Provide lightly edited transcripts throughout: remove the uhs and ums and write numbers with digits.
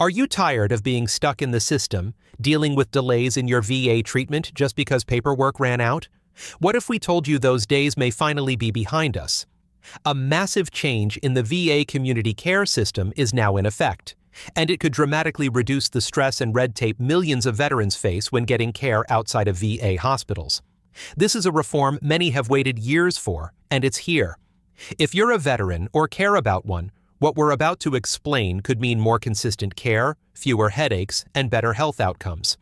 Are you tired of being stuck in the system, dealing with delays in your VA treatment just because paperwork ran out? What if we told you those days may finally be behind us? A massive change in the VA community care system is now in effect, and it could dramatically reduce the stress and red tape millions of veterans face when getting care outside of VA hospitals. This is a reform many have waited years for, and it's here. If you're a veteran or care about one, what we're about to explain could mean more consistent care, fewer headaches, and better health outcomes.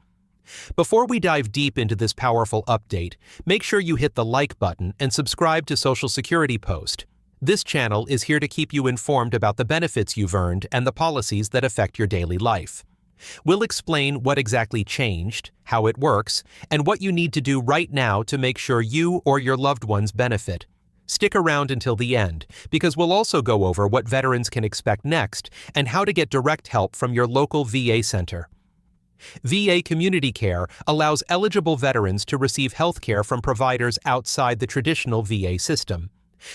Before we dive deep into this powerful update, make sure you hit the like button and subscribe to Social Security Post. This channel is here to keep you informed about the benefits you've earned and the policies that affect your daily life. We'll explain what exactly changed, how it works, and what you need to do right now to make sure you or your loved ones benefit. Stick around until the end, because we'll also go over what veterans can expect next and how to get direct help from your local VA center. VA Community Care allows eligible veterans to receive health care from providers outside the traditional VA system.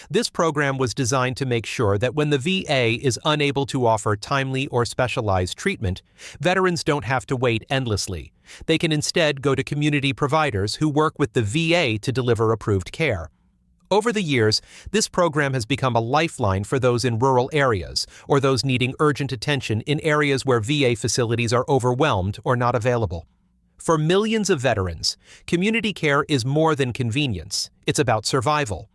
This program was designed to make sure that when the VA is unable to offer timely or specialized treatment, veterans don't have to wait endlessly. They can instead go to community providers who work with the VA to deliver approved care. Over the years, this program has become a lifeline for those in rural areas or those needing urgent attention in areas where VA facilities are overwhelmed or not available. For millions of veterans, community care is more than convenience. It's about survival.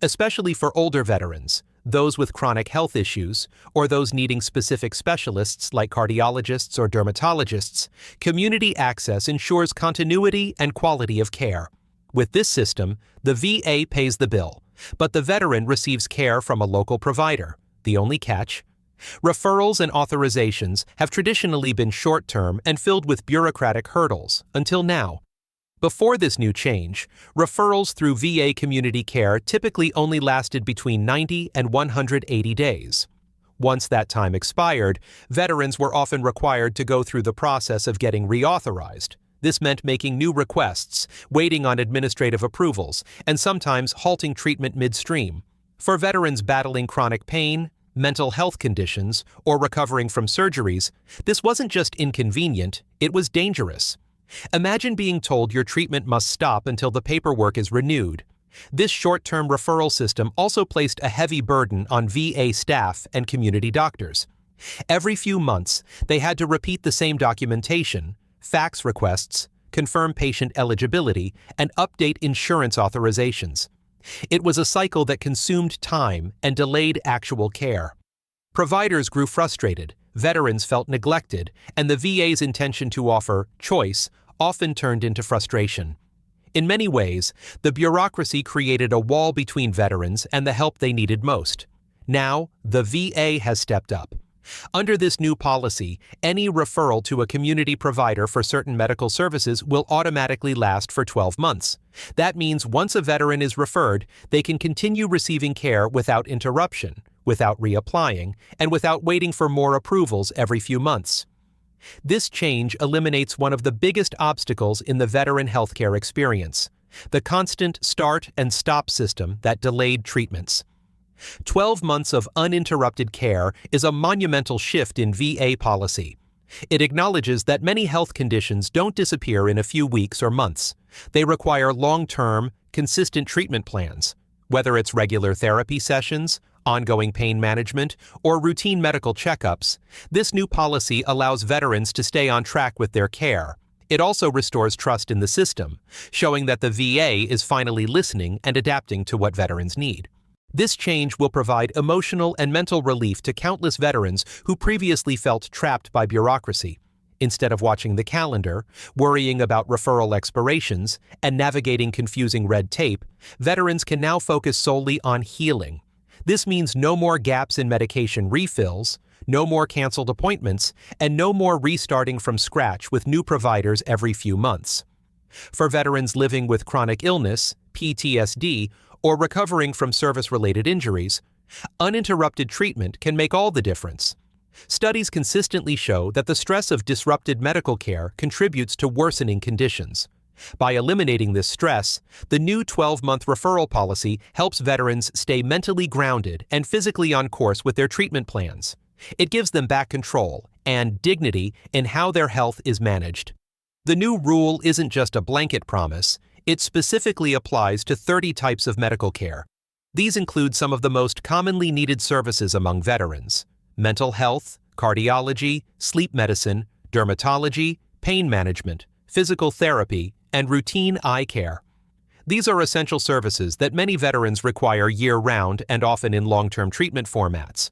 Especially for older veterans, those with chronic health issues, or those needing specific specialists like cardiologists or dermatologists, community access ensures continuity and quality of care. With this system, the VA pays the bill, but the veteran receives care from a local provider. The only catch? Referrals and authorizations have traditionally been short-term and filled with bureaucratic hurdles, until now. Before this new change, referrals through VA community care typically only lasted between 90 and 180 days. Once that time expired, veterans were often required to go through the process of getting reauthorized. This meant making new requests, waiting on administrative approvals, and sometimes halting treatment midstream. For veterans battling chronic pain, mental health conditions, or recovering from surgeries, this wasn't just inconvenient, it was dangerous. Imagine being told your treatment must stop until the paperwork is renewed. This short-term referral system also placed a heavy burden on VA staff and community doctors. Every few months, they had to repeat the same documentation, fax requests, confirm patient eligibility, and update insurance authorizations. It was a cycle that consumed time and delayed actual care. Providers grew frustrated, veterans felt neglected, and the VA's intention to offer choice often turned into frustration. In many ways, the bureaucracy created a wall between veterans and the help they needed most. Now, the VA has stepped up. Under this new policy, any referral to a community provider for certain medical services will automatically last for 12 months. That means once a veteran is referred, they can continue receiving care without interruption, without reapplying, and without waiting for more approvals every few months. This change eliminates one of the biggest obstacles in the veteran healthcare experience: the constant start and stop system that delayed treatments. 12 months of uninterrupted care is a monumental shift in VA policy. It acknowledges that many health conditions don't disappear in a few weeks or months. They require long-term, consistent treatment plans. Whether it's regular therapy sessions, ongoing pain management, or routine medical checkups, this new policy allows veterans to stay on track with their care. It also restores trust in the system, showing that the VA is finally listening and adapting to what veterans need. This change will provide emotional and mental relief to countless veterans who previously felt trapped by bureaucracy. Instead of watching the calendar, worrying about referral expirations, and navigating confusing red tape, veterans can now focus solely on healing. This means no more gaps in medication refills, no more canceled appointments, and no more restarting from scratch with new providers every few months. For veterans living with chronic illness, PTSD, or recovering from service-related injuries, uninterrupted treatment can make all the difference. Studies consistently show that the stress of disrupted medical care contributes to worsening conditions. By eliminating this stress, the new 12-month referral policy helps veterans stay mentally grounded and physically on course with their treatment plans. It gives them back control and dignity in how their health is managed. The new rule isn't just a blanket promise, it specifically applies to 30 types of medical care. These include some of the most commonly needed services among veterans: mental health, cardiology, sleep medicine, dermatology, pain management, physical therapy, and routine eye care. These are essential services that many veterans require year-round and often in long-term treatment formats.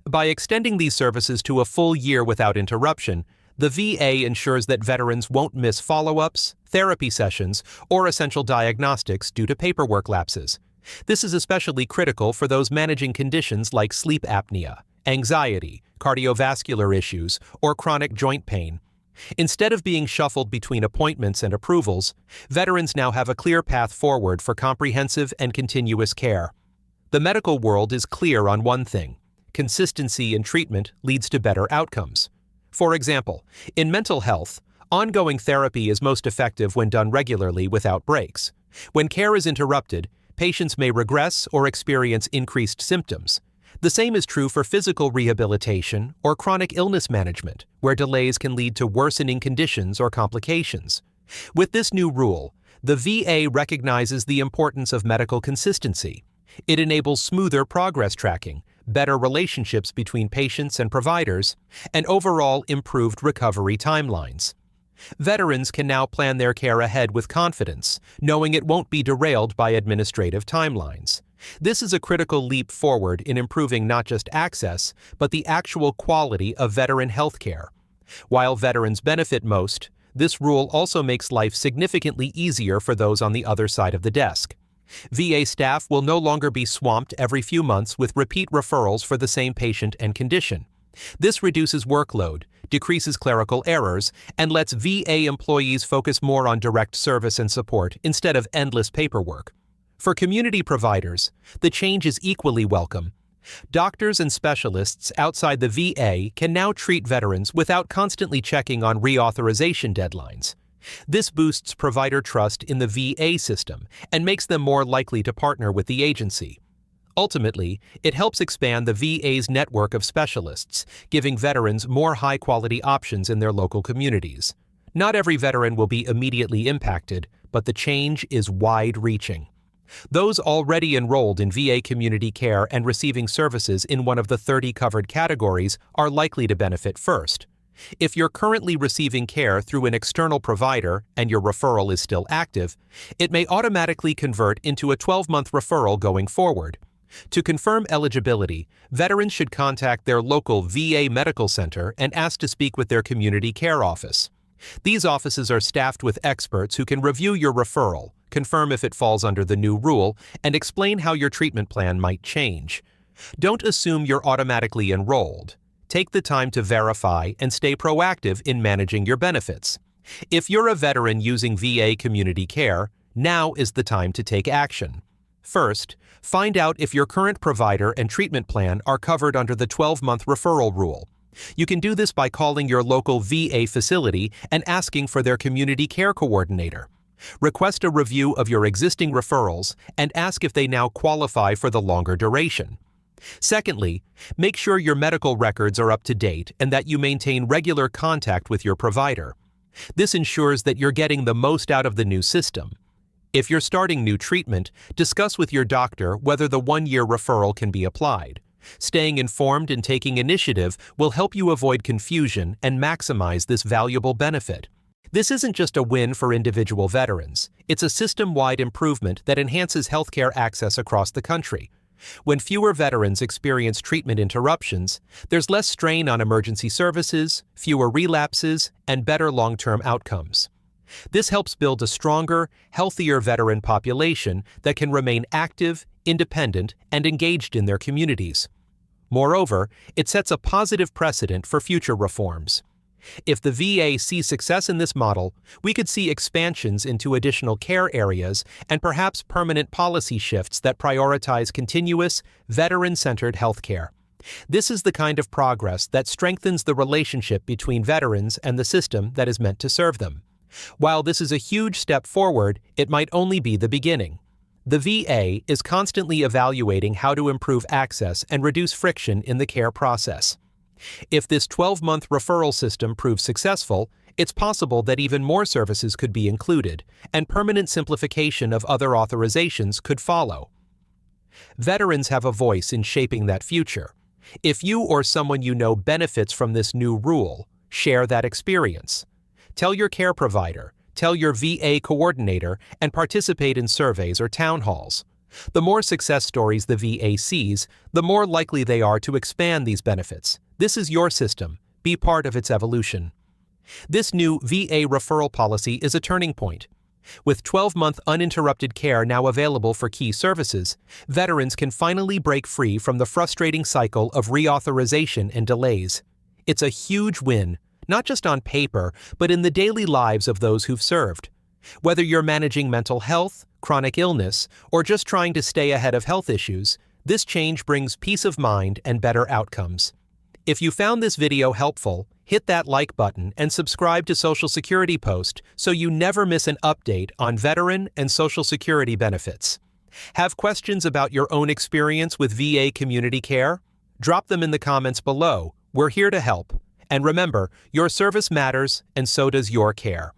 By extending these services to a full year without interruption, the VA ensures that veterans won't miss follow-ups, therapy sessions, or essential diagnostics due to paperwork lapses. This is especially critical for those managing conditions like sleep apnea, anxiety, cardiovascular issues, or chronic joint pain. Instead of being shuffled between appointments and approvals, veterans now have a clear path forward for comprehensive and continuous care. The medical world is clear on one thing: consistency in treatment leads to better outcomes. For example, in mental health, ongoing therapy is most effective when done regularly without breaks. When care is interrupted, patients may regress or experience increased symptoms. The same is true for physical rehabilitation or chronic illness management, where delays can lead to worsening conditions or complications. With this new rule, the VA recognizes the importance of medical consistency. It enables smoother progress tracking, better relationships between patients and providers, and overall improved recovery timelines. Veterans can now plan their care ahead with confidence, knowing it won't be derailed by administrative timelines. This is a critical leap forward in improving not just access, but the actual quality of veteran health care. While veterans benefit most, this rule also makes life significantly easier for those on the other side of the desk. VA staff will no longer be swamped every few months with repeat referrals for the same patient and condition. This reduces workload, decreases clerical errors, and lets VA employees focus more on direct service and support instead of endless paperwork. For community providers, the change is equally welcome. Doctors and specialists outside the VA can now treat veterans without constantly checking on reauthorization deadlines. This boosts provider trust in the VA system and makes them more likely to partner with the agency. Ultimately, it helps expand the VA's network of specialists, giving veterans more high-quality options in their local communities. Not every veteran will be immediately impacted, but the change is wide-reaching. Those already enrolled in VA community care and receiving services in one of the 30 covered categories are likely to benefit first. If you're currently receiving care through an external provider and your referral is still active, it may automatically convert into a 12-month referral going forward. To confirm eligibility, veterans should contact their local VA medical center and ask to speak with their community care office. These offices are staffed with experts who can review your referral, confirm if it falls under the new rule, and explain how your treatment plan might change. Don't assume you're automatically enrolled. Take the time to verify and stay proactive in managing your benefits. If you're a veteran using VA community care, now is the time to take action. First, find out if your current provider and treatment plan are covered under the 12-month referral rule. You can do this by calling your local VA facility and asking for their community care coordinator. Request a review of your existing referrals and ask if they now qualify for the longer duration. Secondly, make sure your medical records are up to date and that you maintain regular contact with your provider. This ensures that you're getting the most out of the new system. If you're starting new treatment, discuss with your doctor whether the one-year referral can be applied. Staying informed and taking initiative will help you avoid confusion and maximize this valuable benefit. This isn't just a win for individual veterans. It's a system-wide improvement that enhances healthcare access across the country. When fewer veterans experience treatment interruptions, there's less strain on emergency services, fewer relapses, and better long-term outcomes. This helps build a stronger, healthier veteran population that can remain active, independent, and engaged in their communities. Moreover, it sets a positive precedent for future reforms. If the VA sees success in this model, we could see expansions into additional care areas and perhaps permanent policy shifts that prioritize continuous, veteran-centered healthcare. This is the kind of progress that strengthens the relationship between veterans and the system that is meant to serve them. While this is a huge step forward, it might only be the beginning. The VA is constantly evaluating how to improve access and reduce friction in the care process. If this 12-month referral system proves successful, it's possible that even more services could be included, and permanent simplification of other authorizations could follow. Veterans have a voice in shaping that future. If you or someone you know benefits from this new rule, share that experience. Tell your care provider, tell your VA coordinator, and participate in surveys or town halls. The more success stories the VA sees, the more likely they are to expand these benefits. This is your system. Be part of its evolution. This new VA referral policy is a turning point. With 12-month uninterrupted care now available for key services, veterans can finally break free from the frustrating cycle of reauthorization and delays. It's a huge win, not just on paper, but in the daily lives of those who've served. Whether you're managing mental health, chronic illness, or just trying to stay ahead of health issues, this change brings peace of mind and better outcomes. If you found this video helpful, hit that like button and subscribe to Social Security Post so you never miss an update on veteran and Social Security benefits. Have questions about your own experience with VA community care? Drop them in the comments below. We're here to help. And remember, your service matters, and so does your care.